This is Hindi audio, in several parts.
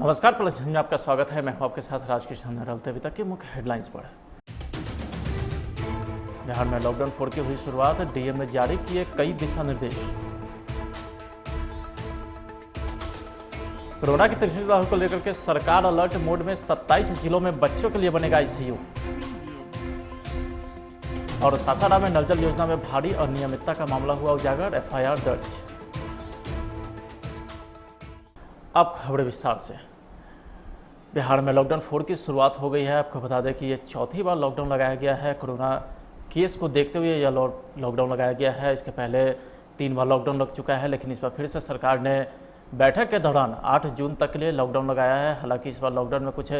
नमस्कार, प्लस में आपका स्वागत है। मैं हूं आपके साथ राजकिशन नरलते। अभी तक की मुख्य हेडलाइंस पर। बिहार में लॉकडाउन 4 की हुई शुरुआत, डीएम ने जारी किए कई दिशा निर्देश। कोरोना की तीसरी लहर को लेकर के सरकार अलर्ट मोड में, 27 जिलों में बच्चों के लिए बनेगा आईसीयू। और सासाराम में नल जल योजना में भारी अनियमितता का मामला हुआ उजागर, एफआईआर दर्ज। अब खबरें विस्तार से। बिहार में लॉकडाउन 4 की शुरुआत हो गई है। आपको बता दें कि ये चौथी बार लॉकडाउन लगाया गया है। कोरोना केस को देखते हुए यह लॉकडाउन लगाया गया है। इसके पहले 3 बार लॉकडाउन लग चुका है, लेकिन इस बार फिर से सरकार ने बैठक के दौरान 8 जून तक के लिए लॉकडाउन लगाया है। हालांकि इस बार लॉकडाउन में कुछ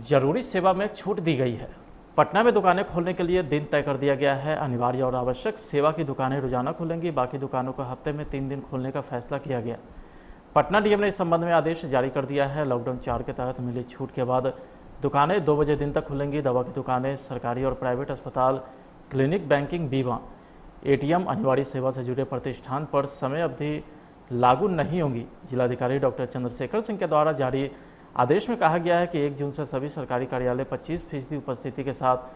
जरूरी सेवा में छूट दी गई है। पटना में दुकानें खोलने के लिए दिन तय कर दिया गया है। अनिवार्य और आवश्यक सेवा की दुकानें रोजाना खुलेंगी, बाकी दुकानों को हफ्ते में 3 दिन खोलने का फैसला किया गया। पटना डीएम ने इस संबंध में आदेश जारी कर दिया है। लॉकडाउन 4 के तहत मिली छूट के बाद दुकानें 2 बजे दिन तक खुलेंगी। दवा की दुकानें, सरकारी और प्राइवेट अस्पताल, क्लिनिक, बैंकिंग, बीमा, एटीएम, अनिवार्य सेवा से जुड़े प्रतिष्ठान पर समय अवधि लागू नहीं होंगी। जिलाधिकारी डॉक्टर चंद्रशेखर सिंह के द्वारा जारी आदेश में कहा गया है कि 1 जून से सभी सरकारी कार्यालय 25% उपस्थिति के साथ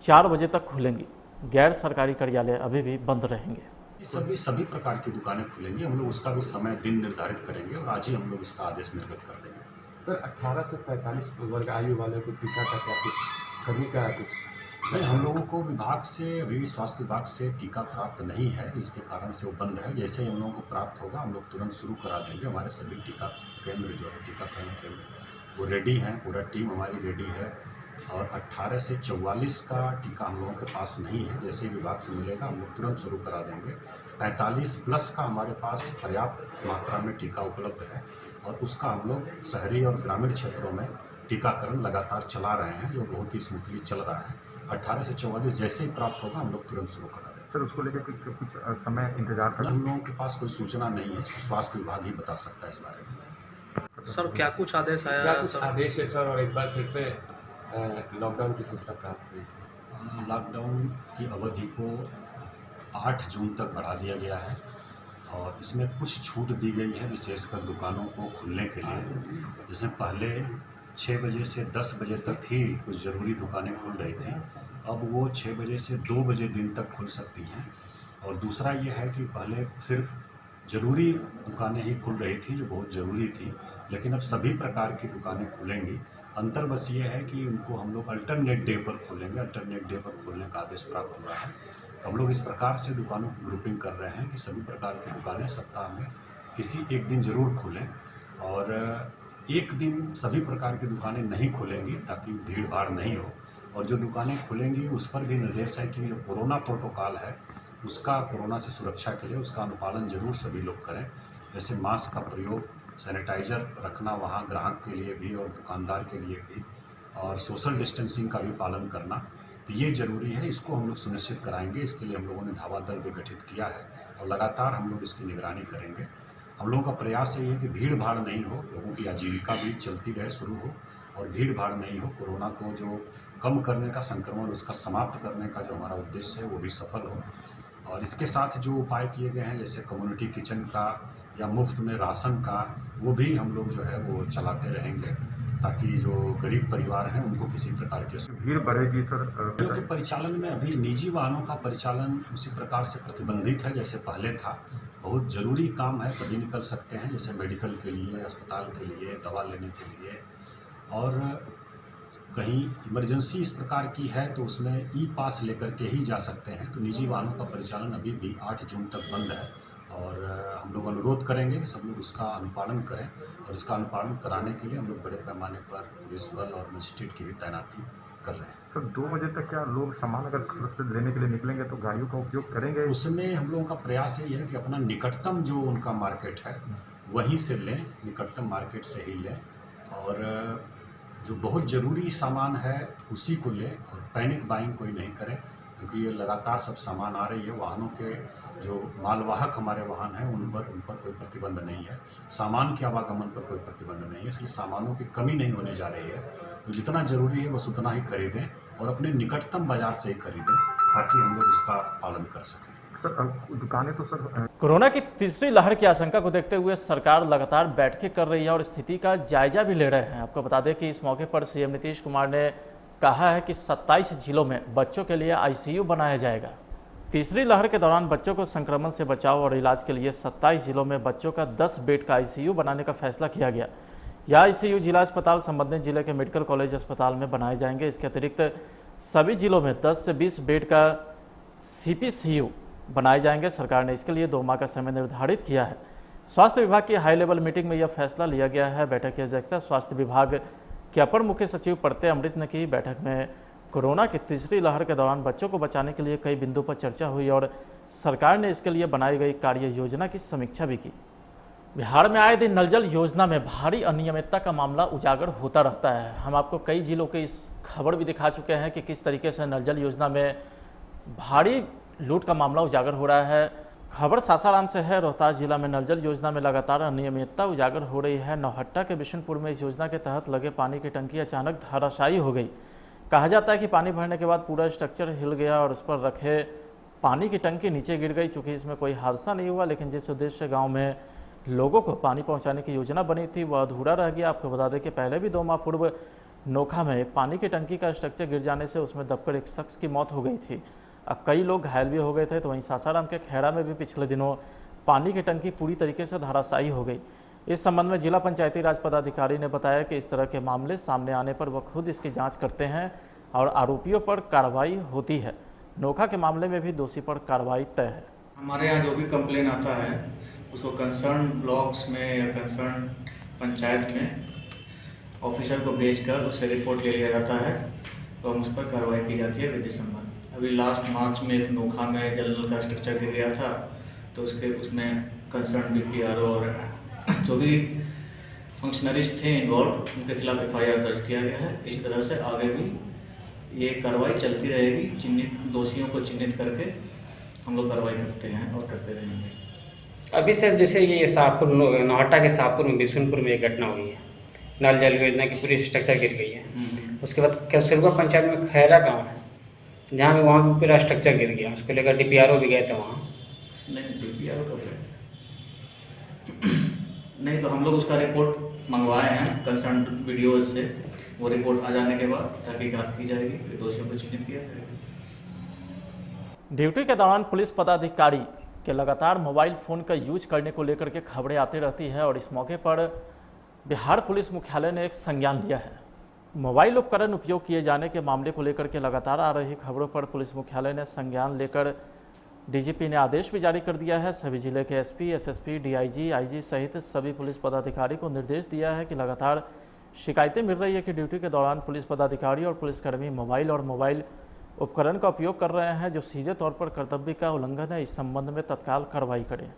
4 बजे तक खुलेंगी। गैर सरकारी कार्यालय अभी भी बंद रहेंगे। सभी प्रकार की दुकानें खुलेंगी। हम लोग उसका भी समय दिन निर्धारित करेंगे और आज ही हम लोग इसका आदेश निर्गत कर देंगे। सर 18 से 45 वर्ग आयु वाले को टीका का क्या कुछ करने का कुछ नहीं, हम लोगों को विभाग से अभी स्वास्थ्य विभाग से टीका प्राप्त नहीं है, इसके कारण से वो बंद है। जैसे ही हम लोगों को प्राप्त होगा हम लोग तुरंत शुरू करा देंगे। हमारे सभी टीका केंद्र जो है, टीकाकरण केंद्र, वो रेडी हैं। पूरा टीम हमारी रेडी है। और 18 से 44 का टीका हम लोगों के पास नहीं है। जैसे ही विभाग से मिलेगा हम लोग तुरंत शुरू करा देंगे। 45 प्लस का हमारे पास पर्याप्त मात्रा में टीका उपलब्ध है और उसका हम लोग शहरी और ग्रामीण क्षेत्रों में टीकाकरण लगातार चला रहे हैं, जो बहुत ही स्मूथली चल रहा है। 18 से 44 जैसे ही प्राप्त होगा हम लोग तुरंत शुरू करा देंगे। सर उसको लेकर कुछ समय इंतजार करें? हम लोगों के पास कोई सूचना नहीं है, स्वास्थ्य विभाग ही बता सकता है इस बारे में। सर क्या कुछ आदेश आया? क्या कुछ आदेश है सर? और एक बार फिर से लॉकडाउन की सूचना प्राप्त हुई। लॉकडाउन की अवधि को 8 जून तक बढ़ा दिया गया है और इसमें कुछ छूट दी गई है, विशेषकर दुकानों को खुलने के लिए। जैसे पहले 6 बजे से 10 बजे तक ही कुछ ज़रूरी दुकानें खुल रही थी, अब वो 6 बजे से 2 बजे दिन तक खुल सकती हैं। और दूसरा ये है कि पहले सिर्फ ज़रूरी दुकानें ही खुल रही थी, जो बहुत ज़रूरी थी, लेकिन अब सभी प्रकार की दुकानें खुलेंगी। अंतर बस ये है कि उनको हम लोग अल्टरनेट डे पर खोलेंगे। अल्टरनेट डे पर खोलने का आदेश प्राप्त हुआ है, तो हम लोग इस प्रकार से दुकानों की ग्रुपिंग कर रहे हैं कि सभी प्रकार की दुकानें सप्ताह में किसी एक दिन ज़रूर खुलें। और एक दिन सभी प्रकार की दुकानें नहीं खुलेंगी ताकि भीड़ भाड़ नहीं हो। और जो दुकानें खुलेंगी उस पर भी निर्देश है कि जो कोरोना प्रोटोकॉल है उसका, कोरोना से सुरक्षा के लिए उसका अनुपालन जरूर सभी लोग करें। जैसे मास्क का प्रयोग, सैनिटाइज़र रखना वहाँ ग्राहक के लिए भी और दुकानदार के लिए भी, और सोशल डिस्टेंसिंग का भी पालन करना, तो ये ज़रूरी है। इसको हम लोग सुनिश्चित कराएंगे। इसके लिए हम लोगों ने धावा दल भी गठित किया है और लगातार हम लोग इसकी निगरानी करेंगे। हम लोगों का प्रयास यही है कि भीड़ भाड़ नहीं हो, लोगों की आजीविका भी चलती रहे, शुरू हो, और भीड़ भाड़ नहीं हो। कोरोना को जो कम करने का, संक्रमण उसका समाप्त करने का जो हमारा उद्देश्य है वो भी सफल हो। और इसके साथ जो उपाय किए गए हैं, जैसे कम्युनिटी किचन का या मुफ्त में राशन का, वो भी हम लोग जो है वो चलाते रहेंगे ताकि जो गरीब परिवार हैं उनको किसी प्रकार की भीड़ बढ़ेगी सर? के परिचालन में अभी निजी वाहनों का परिचालन उसी प्रकार से प्रतिबंधित है जैसे पहले था। बहुत ज़रूरी काम है तभी निकल सकते हैं, जैसे मेडिकल के लिए, अस्पताल के लिए, दवा लेने के लिए, और कहीं इमरजेंसी इस प्रकार की है तो उसमें ई पास लेकर के ही जा सकते हैं। तो निजी वाहनों का परिचालन अभी भी 8 जून तक बंद है और हम लोग अनुरोध करेंगे कि सब लोग उसका अनुपालन करें। और इसका अनुपालन कराने के लिए हम लोग बड़े पैमाने पर पुलिस बल और मजिस्ट्रेट की भी तैनाती कर रहे हैं। सर 2 बजे तक क्या लोग सामान अगर घर से लेने के लिए निकलेंगे तो गाड़ियों का उपयोग करेंगे? उसमें हम लोगों का प्रयास यही है कि अपना निकटतम जो उनका मार्केट है वहीं से लें, निकटतम मार्केट से ही लें, और जो बहुत ज़रूरी सामान है उसी को लें, और पैनिक बाइंग कोई नहीं करें, क्योंकि ये लगातार सब सामान आ रही है। वाहनों के जो मालवाहक हमारे वाहन हैं उन पर कोई प्रतिबंध नहीं है, सामान के आवागमन पर कोई प्रतिबंध नहीं है, इसलिए सामानों की कमी नहीं होने जा रही है। तो जितना ज़रूरी है बस उतना ही खरीदें और अपने निकटतम बाज़ार से ही खरीदें ताकि हम लोग इसका पालन कर सकें। सर दुकानें तो सर कोरोना की तीसरी लहर की आशंका को देखते हुए सरकार लगातार बैठकें कर रही है और स्थिति का जायजा भी ले रहे हैं। आपको बता दें कि इस मौके पर सीएम नीतीश कुमार ने कहा है कि 27 जिलों में बच्चों के लिए आईसीयू बनाया जाएगा। तीसरी लहर के दौरान बच्चों को संक्रमण से बचाव और इलाज के लिए 27 जिलों में बच्चों का 10 बेड का आईसीयू बनाने का फैसला किया गया। यह आईसीयू जिला अस्पताल संबंधित जिले के मेडिकल कॉलेज अस्पताल में बनाए जाएंगे। इसके अतिरिक्त सभी जिलों में 10 से 20 बेड का सीपीसीयू बनाए जाएंगे। सरकार ने इसके लिए 2 माह का समय निर्धारित किया है। स्वास्थ्य विभाग की हाई लेवल मीटिंग में यह फैसला लिया गया है। बैठक की अध्यक्षता स्वास्थ्य विभाग के अपर मुख्य सचिव प्रत्यय अमृत ने की। बैठक में कोरोना की तीसरी लहर के दौरान बच्चों को बचाने के लिए कई बिंदुओं पर चर्चा हुई और सरकार ने इसके लिए बनाई गई कार्य योजना की समीक्षा भी की। बिहार में आए दिन नल जल योजना में भारी अनियमितता का मामला उजागर होता रहता है। हम आपको कई जिलों के इस खबर भी दिखा चुके हैं कि किस तरीके से नल जल योजना में भारी लूट का मामला उजागर हो रहा है। खबर सासाराम से है। रोहतास जिला में नल जल योजना में लगातार अनियमितता उजागर हो रही है। नौहट्टा के बिशनपुर में इस योजना के तहत लगे पानी की टंकी अचानक धराशायी हो गई। कहा जाता है कि पानी भरने के बाद पूरा स्ट्रक्चर हिल गया और उस पर रखे पानी की टंकी नीचे गिर गई। चूँकि इसमें कोई हादसा नहीं हुआ, लेकिन जिस उद्देश्य से गाँव में लोगों को पानी पहुँचाने की योजना बनी थी वह अधूरा रह गया। आपको बता दें कि पहले भी 2 माह पूर्व नोखा में एक पानी की टंकी का स्ट्रक्चर गिर जाने से उसमें दबकर एक शख्स की मौत हो गई थी। कई लोग घायल भी हो गए थे। तो वहीं सासाराम के खैरा में भी पिछले दिनों पानी की टंकी पूरी तरीके से धराशायी हो गई। इस संबंध में जिला पंचायती राज पदाधिकारी ने बताया कि इस तरह के मामले सामने आने पर वह खुद इसकी जांच करते हैं और आरोपियों पर कार्रवाई होती है। नोखा के मामले में भी दोषी पर कार्रवाई तय है। हमारे यहाँ जो भी कंप्लेन आता है उसको कंसर्न ब्लॉक्स में या कंसर्न पंचायत में ऑफिसर को भेजकर उससे रिपोर्ट ले लिया जाता है तो हम उस पर कार्रवाई की जाती है विधि सम्मत। अभी लास्ट मार्च में एक नोखा में जल नल का स्ट्रक्चर गिर गया था तो उसमें कंसर्न बीपीआरओ और जो भी फंक्शनरीज थे इन्वॉल्व उनके खिलाफ एफआईआर दर्ज किया गया है। इसी तरह से आगे भी ये कार्रवाई चलती रहेगी। चिन्हित दोषियों को चिन्हित करके हम लोग कार्रवाई करते हैं और करते रहेंगे। अभी सर जैसे ये शाहपुर नौहट्टा के शाहपुर में बिशनपुर में एक घटना हुई है, नल जल योजना की पूरी स्ट्रक्चर गिर गई है। उसके बाद कैसरवा पंचायत में खैरा गांव है जहाँ भी वहाँ भी पूरा स्ट्रक्चर गिर गया। उसको लेकर डीपीआरओ भी गए थे वहाँ। नहीं डीपीआरओ कब गए थे? नहीं तो हम लोग उसका रिपोर्ट मंगवाए हैं कंसर्न वीडियोज से। वो रिपोर्ट आ जाने के बाद तहकीकात की जाएगी, फिर दोषियों को चिन्हित किया जाएगा। ड्यूटी के दौरान पुलिस पदाधिकारी के लगातार मोबाइल फ़ोन का यूज करने को लेकर के खबरें आती रहती है और इस मौके पर बिहार पुलिस मुख्यालय ने एक संज्ञान लिया है। मोबाइल उपकरण उपयोग किए जाने के मामले को लेकर के लगातार आ रही खबरों पर पुलिस मुख्यालय ने संज्ञान लेकर डीजीपी ने आदेश भी जारी कर दिया है। सभी जिले के एसपी, एसएसपी, डीआईजी, आईजी सहित सभी पुलिस पदाधिकारी को निर्देश दिया है कि लगातार शिकायतें मिल रही है कि ड्यूटी के दौरान पुलिस पदाधिकारी और पुलिसकर्मी मोबाइल और मोबाइल उपकरण का उपयोग कर रहे हैं जो सीधे तौर पर कर्तव्य का उल्लंघन है। इस संबंध में तत्काल कार्रवाई करें।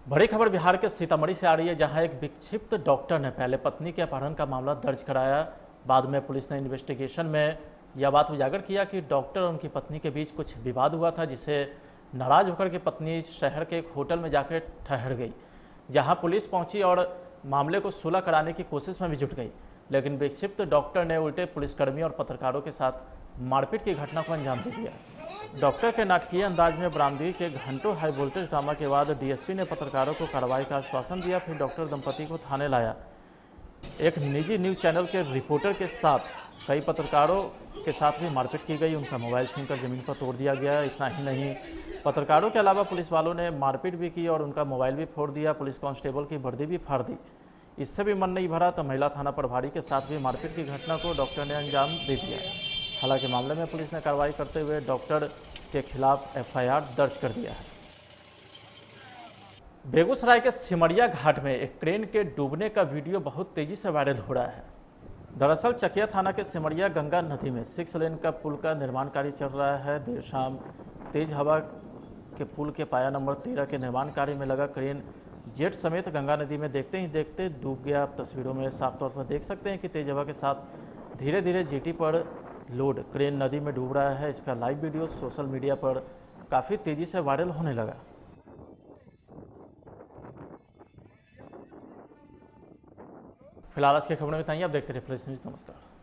बड़ी खबर बिहार के सीतामढ़ी से आ रही है, जहां एक विक्षिप्त डॉक्टर ने पहले पत्नी के अपहरण का मामला दर्ज कराया। बाद में पुलिस ने इन्वेस्टिगेशन में यह बात उजागर किया कि डॉक्टर और उनकी पत्नी के बीच कुछ विवाद हुआ था, जिसे नाराज होकर के पत्नी शहर के एक होटल में जाकर ठहर गई, जहां पुलिस पहुंची और मामले को सुलह कराने की कोशिश में भी जुट गई। लेकिन विक्षिप्त डॉक्टर ने उल्टे पुलिसकर्मियों और पत्रकारों के साथ मारपीट की घटना को अंजाम दे दिया। डॉक्टर के नाटकीय अंदाज में बरामदगी के घंटों हाई वोल्टेज ड्रामा के बाद डीएसपी ने पत्रकारों को कार्रवाई का आश्वासन दिया। फिर डॉक्टर दंपति को थाने लाया। एक निजी न्यूज चैनल के रिपोर्टर के साथ कई पत्रकारों के साथ भी मारपीट की गई। उनका मोबाइल छीनकर जमीन पर तोड़ दिया गया। इतना ही नहीं, पत्रकारों के अलावा पुलिस वालों ने मारपीट भी की और उनका मोबाइल भी फोड़ दिया। पुलिस कांस्टेबल की वर्दी भी फाड़ दी। इससे भी मन नहीं भरा तो महिला थाना प्रभारी के साथ भी मारपीट की घटना को डॉक्टर ने अंजाम दे दिया। हालांकि मामले में पुलिस ने कार्रवाई करते हुए डॉक्टर के खिलाफ एफआईआर दर्ज कर दिया है। बेगूसराय के सिमरिया घाट में एक क्रेन के डूबने का वीडियो बहुत तेजी से वायरल हो रहा है। दरअसल चकिया थाना के सिमरिया गंगा नदी में 6 लेन का पुल का निर्माण कार्य चल रहा है। देर शाम तेज हवा के पुल के पाया नंबर 13 के निर्माण कार्य में लगा क्रेन जेट समेत गंगा नदी में देखते ही देखते डूब गया। आप तस्वीरों में साफ तौर पर देख सकते हैं कि तेज हवा के साथ धीरे धीरे जेटी पर लोड क्रेन नदी में डूब रहा है। इसका लाइव वीडियो सोशल मीडिया पर काफ़ी तेज़ी से वायरल होने लगा। फिलहाल आज की खबरें में इतना ही। आप देखते रहिए फ्लैश न्यूज़। नमस्कार।